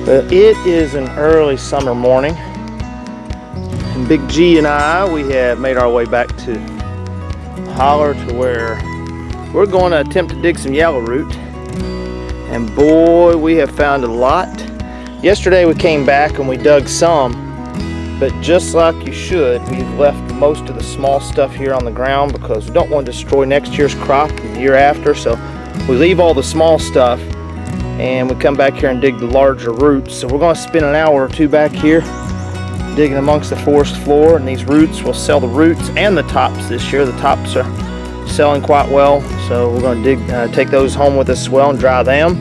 It is an early summer morning, and Big G and I, we have made our way back to the holler to where we're going to attempt to dig some yellowroot. And boy, we have found a lot. Yesterday we came back and we dug some, but just like you should, we've left most of the small stuff here on the ground because we don't want to destroy next year's crop and the year after. So we leave all the small stuff and we come back here and dig the larger roots. So we're going to spend an hour or two back here digging amongst the forest floor, and these roots, we'll sell the roots and the tops this year. The tops are selling quite well, so we're going to take those home with us as well and dry them.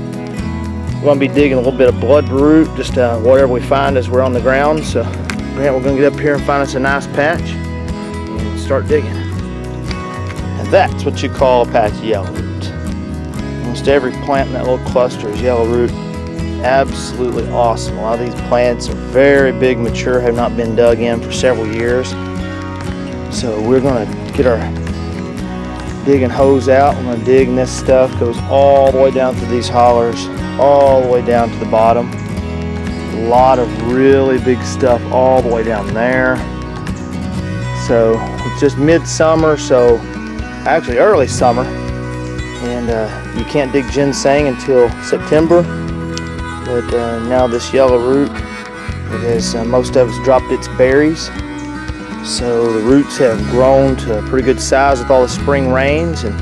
We're going to be digging a little bit of bloodroot, just whatever we find as we're on the ground. So Grant, we're going to get up here and find us a nice patch and start digging. And that's what you call a patch of yellowroot. Almost every plant in that little cluster is yellowroot. Absolutely awesome. A lot of these plants are very big, mature, have not been dug in for several years. So we're going to get our digging hose out. We're going to dig, and this stuff goes all the way down through these hollers, all the way down to the bottom. A lot of really big stuff all the way down there. So it's just midsummer, so actually early summer, and you can't dig ginseng until September. But now this yellowroot, it has most of it's dropped its berries, so the roots have grown to a pretty good size with all the spring rains, and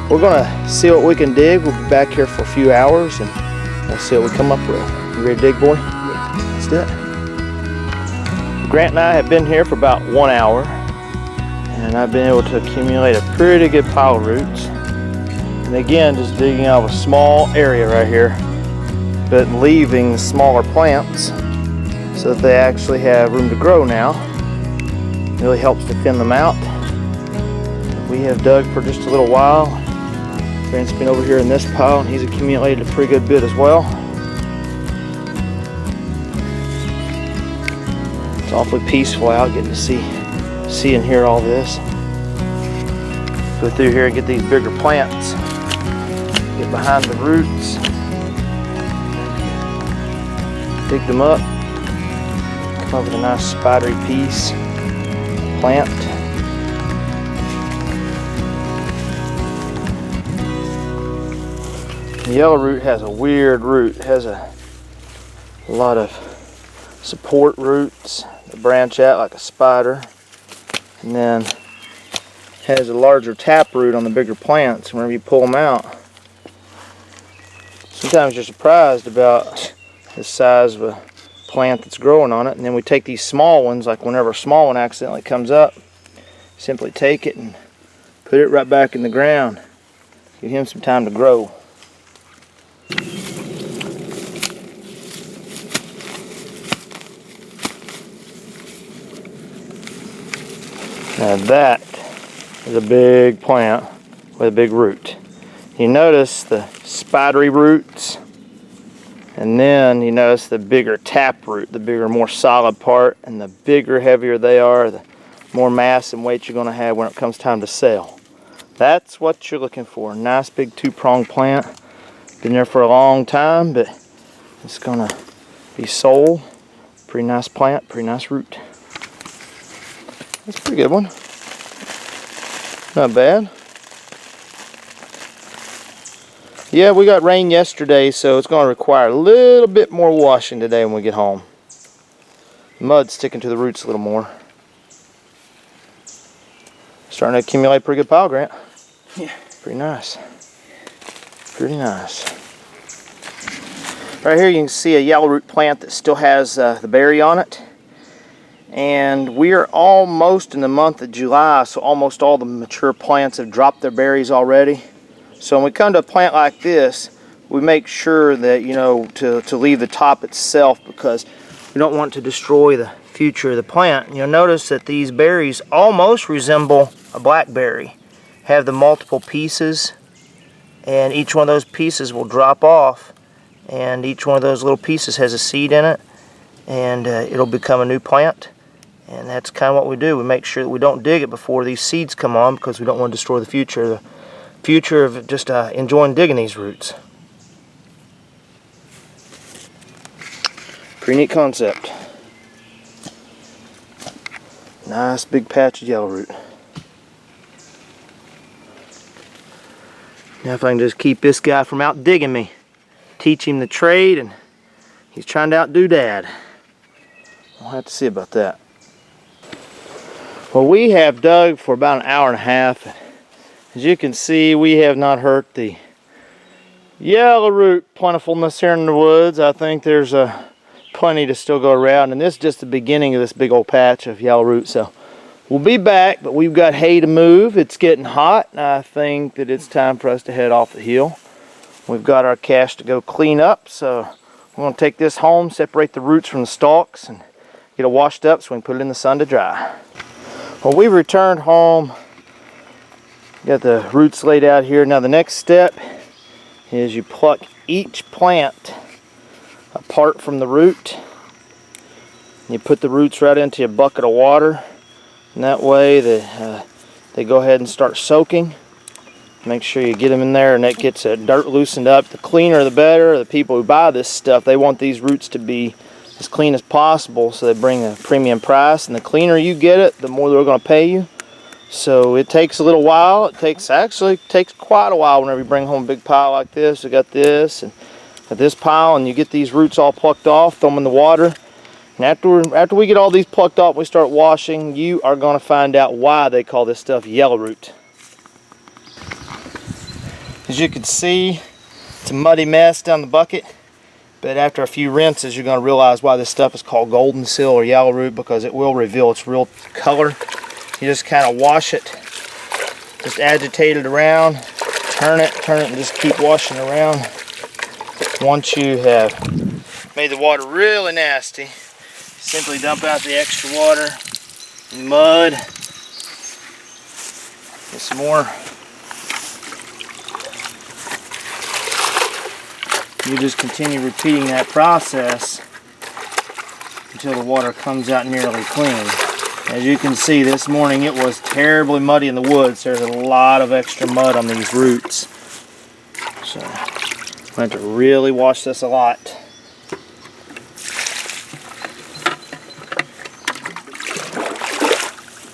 we're gonna see what we can dig. We'll be back here for a few hours and we'll see what we come up with. You ready to dig, boy? Yeah. Let's do it. Grant and I have been here for about 1 hour, and I've been able to accumulate a pretty good pile of roots. And again, just digging out of a small area right here, but leaving the smaller plants so that they actually have room to grow now. It really helps to thin them out. We have dug for just a little while. Grant's been over here in this pile and he's accumulated a pretty good bit as well. It's awfully peaceful out, getting to see and hear all this. Go through here and get these bigger plants. Get behind the roots. Dig them up. Come up with a nice spidery piece. Plant. The yellowroot has a weird root. It has a lot of support roots that branch out like a spider, and then has a larger taproot on the bigger plants. Whenever you pull them out, sometimes you're surprised about the size of a plant that's growing on it. And then we take these small ones, like whenever a small one accidentally comes up, simply take it and put it right back in the ground. Give him some time to grow. Now that is a big plant with a big root. You notice the spidery roots, and then you notice the bigger taproot, the bigger, more solid part, and the bigger, heavier they are, the more mass and weight you're going to have when it comes time to sell. That's what you're looking for. A nice big two-pronged plant. Been there for a long time, but it's going to be sold. Pretty nice plant, pretty nice root. That's a pretty good one. Not bad. Yeah, we got rain yesterday, so it's going to require a little bit more washing today when we get home. Mud's sticking to the roots a little more. Starting to accumulate a pretty good pile, Grant. Yeah. Pretty nice. Pretty nice. Right here you can see a yellowroot plant that still has the berry on it. And we are almost in the month of July, so almost all the mature plants have dropped their berries already. So when we come to a plant like this, we make sure that, you know, to leave the top itself, because we don't want to destroy the future of the plant. You'll notice that these berries almost resemble a blackberry. Have the multiple pieces, and each one of those pieces will drop off, and each one of those little pieces has a seed in it, and it'll become a new plant. And that's kind of what we do. We make sure that we don't dig it before these seeds come on, because we don't want to destroy the future of just enjoying digging these roots. Pretty neat concept. Nice big patch of yellowroot. Now if I can just keep this guy from out digging me, teach him the trade, and he's trying to outdo Dad. We'll have to see about that. Well, we have dug for about an hour and a half. As you can see, we have not hurt the yellowroot plentifulness here in the woods. I think there's plenty to still go around, and this is just the beginning of this big old patch of yellowroot. So we'll be back, but we've got hay to move. It's getting hot, and I think that it's time for us to head off the hill. We've got our cache to go clean up, so we're going to take this home, separate the roots from the stalks, and get it washed up so we can put it in the sun to dry. Well, we've returned home. Got the roots laid out here. Now the next step is you pluck each plant apart from the root. You put the roots right into a bucket of water, and that way they go ahead and start soaking. Make sure you get them in there and that gets dirt loosened up. The cleaner the better. The people who buy this stuff, they want these roots to be as clean as possible, so they bring a premium price, and the cleaner you get it, the more they're going to pay you. So it takes a little while. It actually takes quite a while whenever you bring home a big pile like this. We got this and got this pile, and you get these roots all plucked off, throw them in the water. And after we get all these plucked off, we start washing. You are going to find out why they call this stuff yellowroot. As you can see, it's a muddy mess down the bucket. But after a few rinses, you're going to realize why this stuff is called golden seal or yellowroot, because it will reveal its real color. You just kind of wash it, just agitate it around, turn it, and just keep washing around. Once you have made the water really nasty, simply dump out the extra water, mud, get some more. You just continue repeating that process until the water comes out nearly clean. As you can see, this morning it was terribly muddy in the woods. There's a lot of extra mud on these roots. So I have to really wash this a lot.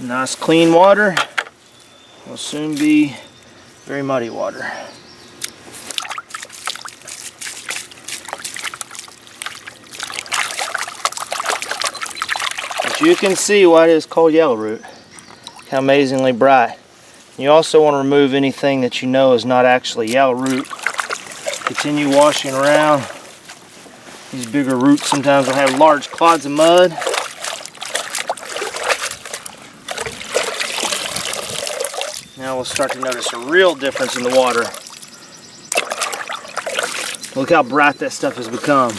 Nice clean water will soon be very muddy water. You can see why it is called yellowroot. How amazingly bright. You also want to remove anything that you know is not actually yellowroot. Continue washing around. These bigger roots sometimes will have large clods of mud. Now we'll start to notice a real difference in the water. Look how bright that stuff has become.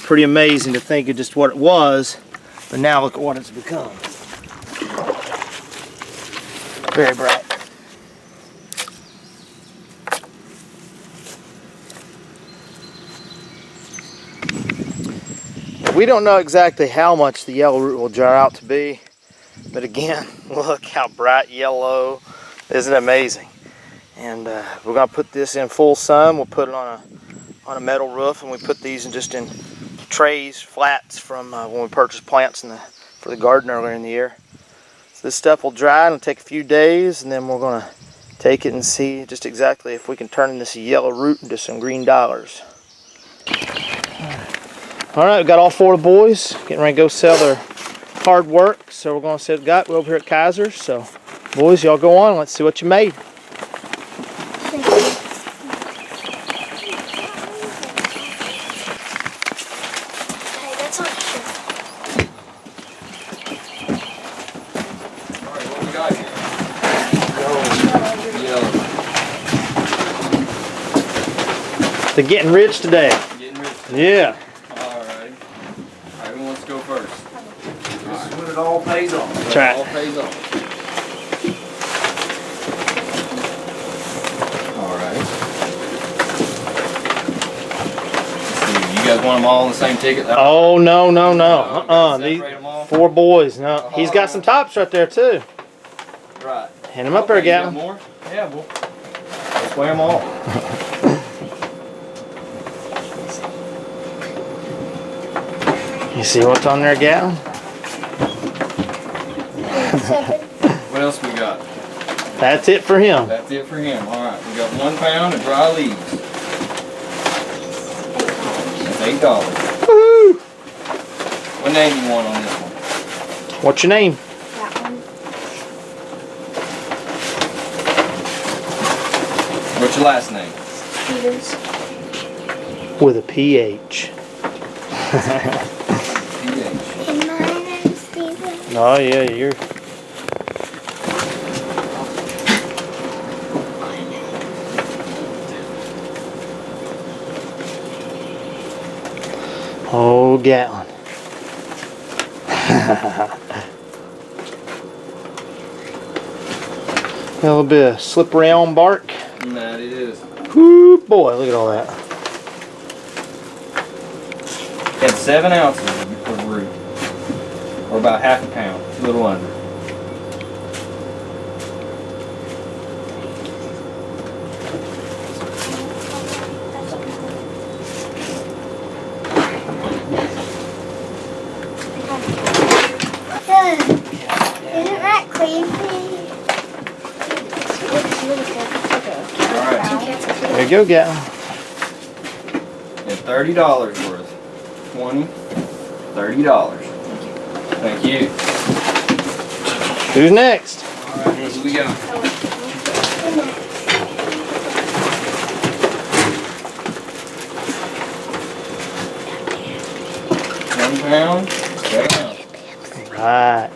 Pretty amazing to think of just what it was. But now look at what it's become. Very bright. We don't know exactly how much the yellowroot will dry out to be, but again, look how bright yellow. Isn't it amazing? And we're going to put this in full sun. We'll put it on a metal roof, and we put these in trays, flats from when we purchased plants for the garden earlier in the year. So this stuff will dry, and it'll take a few days, and then we're going to take it and see just exactly if we can turn this yellowroot into some green dollars. Alright, we've got all four of the boys getting ready to go sell their hard work, so we're going to set we're over here at Kaiser's. So boys, y'all go on, let's see what you made. They're getting rich today. Getting rich today. Yeah. Alright. Alright, who wants to go first? This is when it all pays off. That's right. It all pays off. Alright. You guys want them all in the same ticket? Oh, no. Separate them all? These 4 boys. No. He's got some tops right there, too. Right. Hand them up there, Gavin. More? Yeah, let's weigh them all. You see what's on there, Gal? What else we got? That's it for him. That's it for him. All right, we got 1 pound of dry leaves. That's $8. Woohoo! What name you want on this one? What's your name? That one. What's your last name? Peters. With a PH. PH. And my name's Steven. Oh yeah, you're. Oh, gallon. A little bit of slippery on bark. And that is. Whoo, boy, look at all that. Had 7 ounces of root, or about half a pound, a little under. Isn't that creepy? All right. There you go, gal. And $30 worth. 20, $30. Thank you. Who's next? All right, who we got? £1 pound, 7 ounces. Right.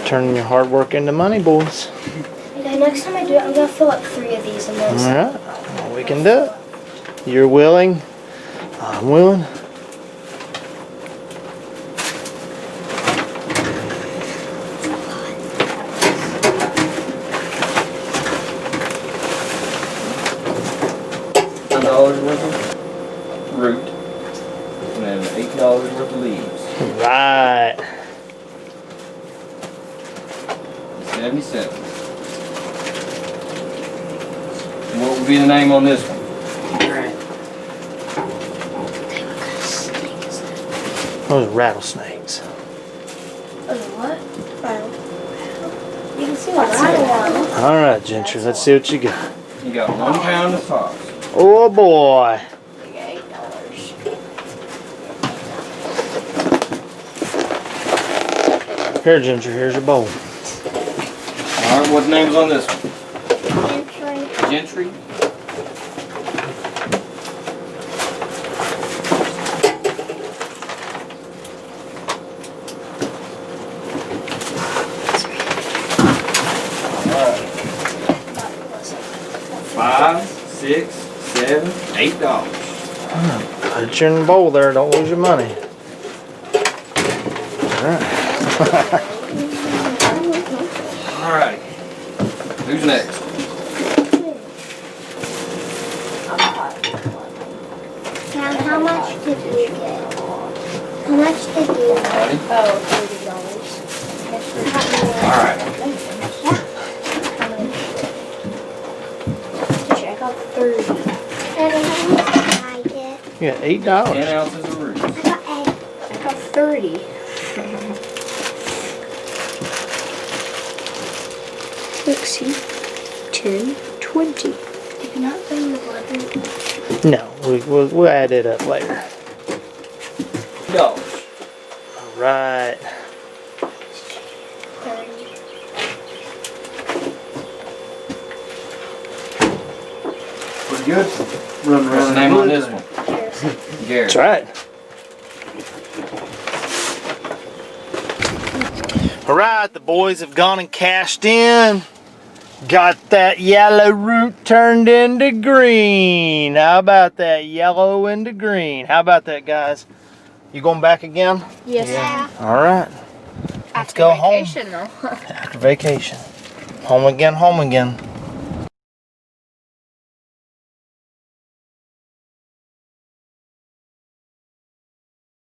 Turning your hard work into money, boys. Okay, next time I do it, I'm gonna fill up 3 of these and then. All right. Well, we can do it. You're willing. I'm willing. $10 worth of root, and then $8 worth of leaves. Right. 77. And what would be the name on this one? Those are rattlesnakes. Oh, what? Rattle. You can see the rattle on it. All right, Gentry. Let's see what you got. You got 1 pound of tops. Oh boy. $8. Here, Ginger. Here's your bowl. Alright, what name's on this one? Gentry. Alright. $5, $6, $7, $8. Put it in the bowl there. Don't lose your money. All right. Alright. Who's next? Now, how much did you get? How much did you get? Alrighty. Oh, $30. Alright. I got 30. And how much did I get? You got $8. 10 ounces of root. I got 8. I got 30. Let's see. 10, 20. Did you not bring the water? No, we'll add it up later. $8. All right. 30. Pretty good. What's the name on this one? Garrett. That's right. All right, the boys have gone and cashed in. Got that yellow root turned into green. How about that yellow into green? How about that, guys? You going back again? Yes. Yeah. All right. Let's go home. Though. After vacation. Home again, home again.